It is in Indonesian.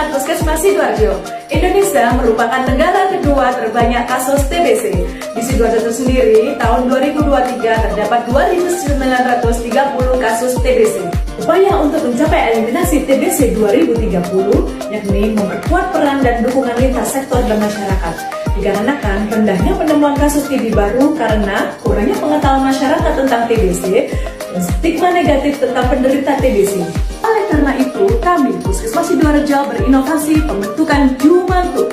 Semangat Puskesmas Sidoarjo. Indonesia merupakan negara kedua terbanyak kasus TBC. Di Sidoarjo sendiri, tahun 2023 terdapat 2.930 kasus TBC. Upaya untuk mencapai eliminasi TBC 2030 yakni memperkuat peran dan dukungan lintas sektor dan masyarakat. Dikarenakan rendahnya penemuan kasus TB baru karena kurangnya pengetahuan masyarakat tentang TBC dan stigma negatif tentang penderita TBC. Oleh karena itu, kami Puskesmas Sidoarjo berinovasi pembentukan Jumantuk